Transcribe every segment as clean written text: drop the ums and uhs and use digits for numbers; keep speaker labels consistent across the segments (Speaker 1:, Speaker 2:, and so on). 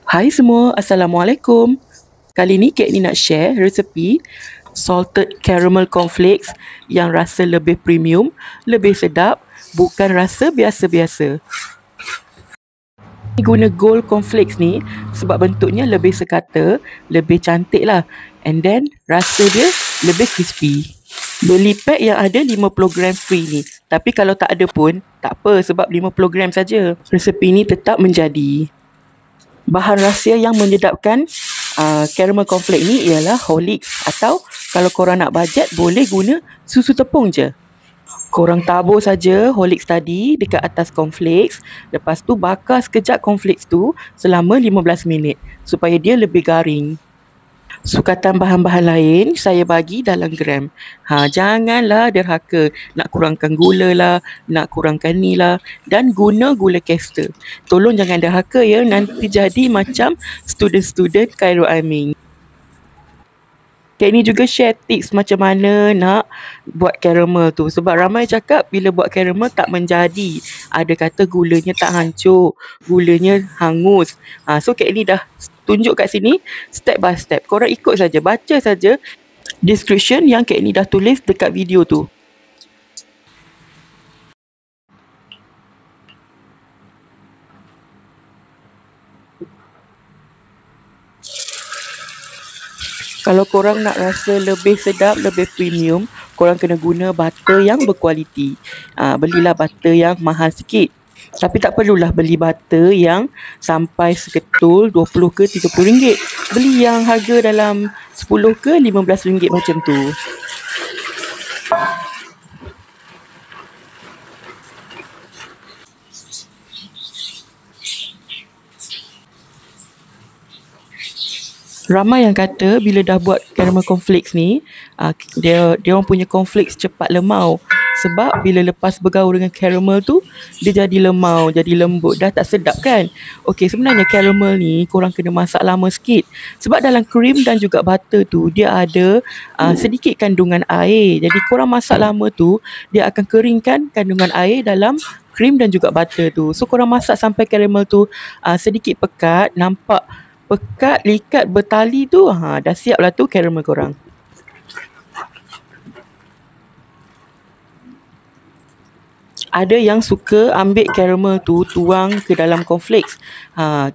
Speaker 1: Hai semua, Assalamualaikum. Kali ni Kak ni nak share resepi salted caramel cornflakes yang rasa lebih premium, lebih sedap, bukan rasa biasa-biasa. Guna gold cornflakes ni sebab bentuknya lebih sekata, lebih cantik lah. And then rasa dia lebih crispy. Beli pack yang ada 50 gram free ni. Tapi kalau tak ada pun, tak apa sebab 50 gram saja. Resepi ni tetap menjadi. Bahan rahsia yang menyedapkan caramel cornflake ni ialah Horlicks, atau kalau korang nak bajet boleh guna susu tepung je. Korang tabur saja Horlicks tadi dekat atas cornflakes. Lepas tu bakar sekejap cornflakes tu selama 15 minit supaya dia lebih garing. Sukatan bahan-bahan lain saya bagi dalam gram. Janganlah derhaka nak kurangkan gula lah, nak kurangkan ni lah, dan guna gula caster. Tolong jangan derhaka ya, nanti jadi macam student-student Cairo Aming. Kak ni juga share tips macam mana nak buat caramel tu. Sebab ramai cakap bila buat caramel tak menjadi. Ada kata gulanya tak hancur, gulanya hangus. So Kak ni dah tunjuk kat sini step by step. Korang ikut saja, baca saja description yang Kak ni dah tulis dekat video tu. Kalau korang nak rasa lebih sedap, lebih premium, korang kena guna butter yang berkualiti. Belilah butter yang mahal sikit. Tapi tak perlulah beli butter yang sampai seketul 20 ke 30 ringgit. Beli yang harga dalam 10 ke 15 ringgit macam tu. Ramai yang kata bila dah buat caramel cornflakes ni, dia orang punya cornflakes cepat lemau. Sebab bila lepas bergaul dengan caramel tu, dia jadi lemau, jadi lembut. Dah tak sedap kan? Okey, sebenarnya caramel ni korang kena masak lama sikit. Sebab dalam krim dan juga butter tu, dia ada sedikit kandungan air. Jadi korang masak lama tu, dia akan keringkan kandungan air dalam krim dan juga butter tu. So korang masak sampai caramel tu sedikit pekat, nampak pekat, likat, bertali tu, dah siap lah tu caramel korang. Ada yang suka ambil caramel tu tuang ke dalam cornflakes.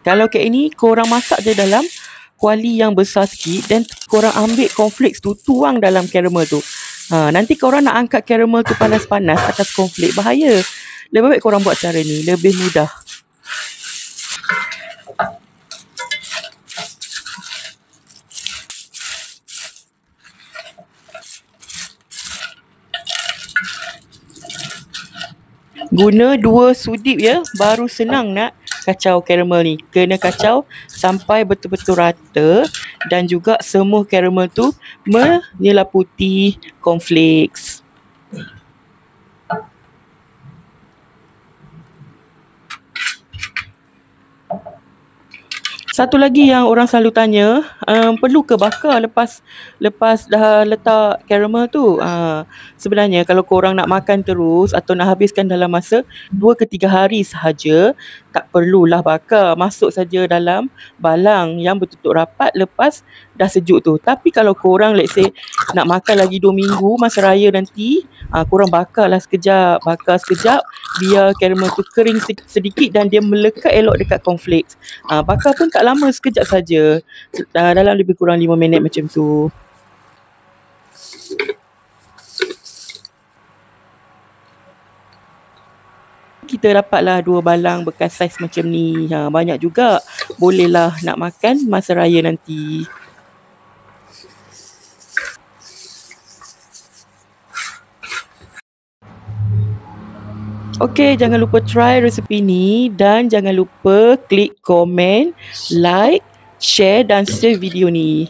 Speaker 1: Kalau kayak ini korang masak je dalam kuali yang besar sikit, dan korang ambil cornflakes tu tuang dalam caramel tu. Nanti korang nak angkat caramel tu panas-panas atas cornflake, bahaya. Lebih baik korang buat cara ni, lebih mudah. Guna 2 sudip ya, baru senang nak kacau caramel ni. Kena kacau sampai betul-betul rata dan juga semua caramel tu menyelaputi cornflakes. Satu lagi yang orang selalu tanya, perlu ke bakar lepas dah letak caramel tu? Sebenarnya kalau korang nak makan terus atau nak habiskan dalam masa 2 ke 3 hari sahaja, tak perlulah bakar. Masuk saja dalam balang yang betul-betul rapat lepas dah sejuk tu. Tapi kalau korang let's say nak makan lagi 2 minggu masa raya nanti, korang bakarlah sekejap, biar caramel tu kering sedikit dan dia melekat elok dekat cornflakes. Bakar pun tak lama, sekejap saja, dalam lebih kurang 5 minit macam tu. Kita dapatlah 2 balang bekas saiz macam ni. Banyak juga. Bolehlah nak makan masa raya nanti. Okey, jangan lupa try resepi ni dan jangan lupa klik komen, like, share dan save video ni.